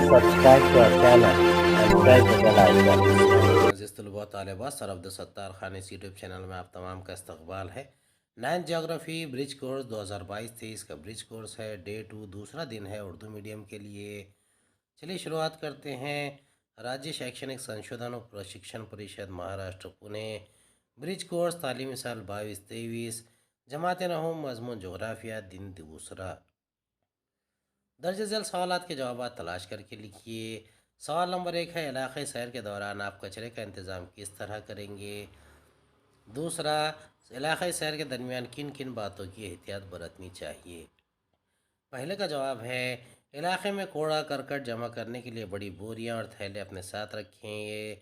subscribe to our channel and press the bell icon. عزیز طلباء طالبات سر عبدالستار خان اس YouTube channel میں آپ تمام کا استقبال ہے۔ 9 جغرافی برج کورس 2022-23 کا برج کورس ہے۔ ڈے 2 دوسرا دن ہے اردو میڈیم کے لیے۔ چلیے شروعات کرتے ہیں۔ راجیہ شیکشنک سنشودھن و پرشکشن پریشد مہاراشٹر پونے برج کورس تعلیمی سال 22-23 جماعت نہم مضمون جغرافیہ دن دوسرا۔ درج ذیل سوالات کے جوابات تلاش کر کے لکھیے۔ سوال نمبر 1 ہے علاقائی سیر کے دوران آپ کچرے کا انتظام کس طرح کریں گے؟ دوسرا، علاقائی سیر کے درمیان کن کن باتوں کی احتیاط برتنی چاہیے؟ پہلے کا جواب ہے علاقے میں کوڑا کرکٹ جمع کرنے کے لیے بڑی بوریاں اور تھیلے اپنے ساتھ رکھیں گے۔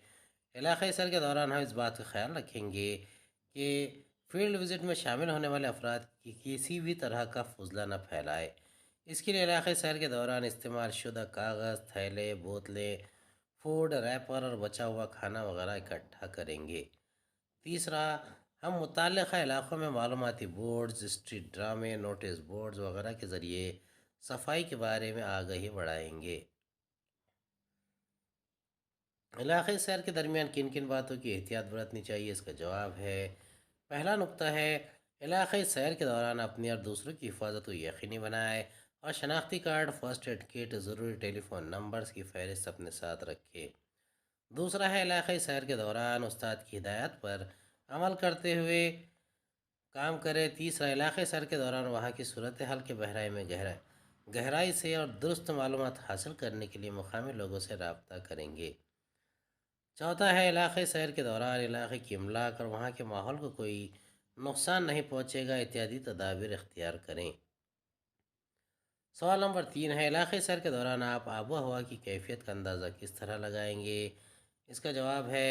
علاقائی سیر کے دوران ہم اس بات کا خیال رکھیں گے کہ فیلڈ وزٹ میں شامل ہونے والے افراد کی کسی بھی طرح کا فضلہ نہ پھیلائے۔ اس کے لیے علاقائی سیر کے دوران استعمال شدہ کاغذ، تھیلے، بوتلیں، فوڈ ریپر اور بچا ہوا کھانا وغیرہ اکٹھا کریں گے۔ تیسرا، ہم متعلقہ علاقوں میں معلوماتی بورڈز، اسٹریٹ ڈرامے، نوٹس بورڈز وغیرہ کے ذریعے صفائی کے بارے میں آگاہی بڑھائیں گے۔ علاقائی سیر کے درمیان کن کن باتوں کی احتیاط برتنی چاہیے؟ اس کا جواب ہے پہلا نقطہ ہے علاقائی سیر کے دوران اپنی اور دوسروں کی حفاظت کو یقینی بنائے اور شناختی کارڈ، فرسٹ ایڈ کٹ، ضروری ٹیلی فون نمبرز کی فہرست اپنے ساتھ رکھے۔ دوسرا ہے علاقائی سیر کے دوران استاد کی ہدایات پر عمل کرتے ہوئے کام کرے۔ تیسرا، علاقائی سیر کے دوران وہاں کی صورتحال کے بارے میں گہرائی سے اور درست معلومات حاصل کرنے کے لیے مقامی لوگوں سے رابطہ کریں گے۔ چوتھا ہے علاقائی سیر کے دوران علاقے کی املاک اور وہاں کے ماحول کو کوئی نقصان نہیں پہنچے گا احتیاطی تدابیر اختیار کریں۔ سوال نمبر 3 ہے علاقائی سیر کے دوران آپ آب و ہوا کی کیفیت کا اندازہ کس طرح لگائیں گے؟ اس کا جواب ہے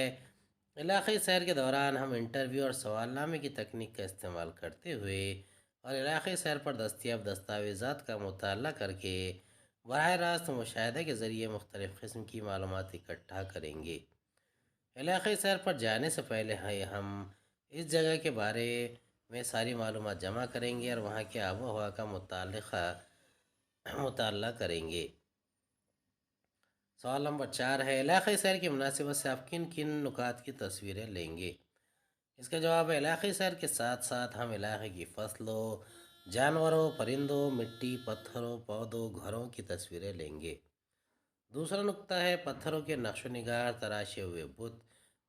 علاقائی سیر کے دوران ہم انٹرویو اور سوال نامے کی تکنیک کا استعمال کرتے ہوئے اور علاقائی سیر پر دستیاب دستاویزات کا مطالعہ کر کے براہ راست مشاہدے کے ذریعے مختلف قسم کی معلومات اکٹھا کریں گے۔ علاقائی سیر پر جانے سے پہلے ہم اس جگہ کے بارے میں ساری معلومات جمع کریں گے اور وہاں کے آب و ہوا کا مطالعہ کریں گے۔ سوال نمبر 4 ہے علاقائی سیر کی مناسبت سے آپ کن کن نکات کی تصویریں لیں گے؟ اس کا جواب ہے علاقائی سیر کے ساتھ ساتھ ہم علاقے کی فصلوں، جانوروں، پرندوں، مٹی، پتھروں، پودوں، گھروں کی تصویریں لیں گے۔ دوسرا نقطہ ہے پتھروں کے نقش و نگار، تراشے ہوئے بت،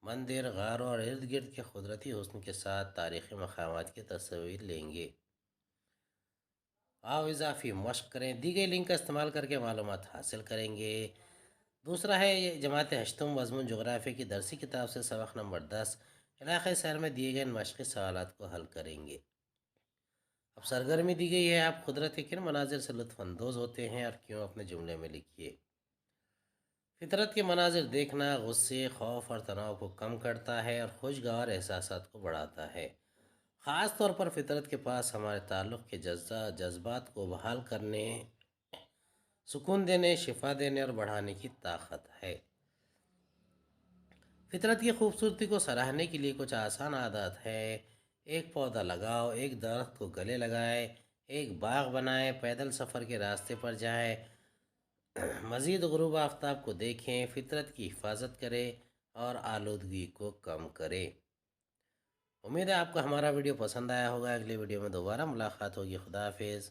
مندر، غاروں اور ارد گرد کے قدرتی حسن کے ساتھ تاریخی مقامات کی تصویر لیں گے۔ آؤ اضافی مشق کریں۔ دی گئی لنک کا استعمال کر کے معلومات حاصل کریں گے۔ دوسرا ہے جماعت ہشتم مضمون جغرافیہ کی درسی کتاب سے سبق نمبر 10 علاقائی سیر میں دیے گئے مشقی سوالات کو حل کریں گے۔ اب سرگرمی دی گئی ہے آپ قدرت کے کن مناظر سے لطف اندوز ہوتے ہیں اور کیوں؟ اپنے جملے میں لکھیے۔ فطرت کے مناظر دیکھنا غصے، خوف اور تناؤ کو کم کرتا ہے اور خوشگوار احساسات کو بڑھاتا ہے۔ خاص طور پر فطرت کے پاس ہمارے تعلق کے جذبات کو بحال کرنے، سکون دینے، شفا دینے اور بڑھانے کی طاقت ہے۔ فطرت کی خوبصورتی کو سراہنے کے لیے کچھ آسان عادات ہے۔ ایک پودا لگاؤ، ایک درخت کو گلے لگائے، ایک باغ بنائیں، پیدل سفر کے راستے پر جائیں، مزید غروب آفتاب کو دیکھیں، فطرت کی حفاظت کریں اور آلودگی کو کم کریں۔ امید ہے آپ کو ہمارا ویڈیو پسند آیا ہوگا۔ اگلی ویڈیو میں دوبارہ ملاقات ہوگی۔ خدا حافظ۔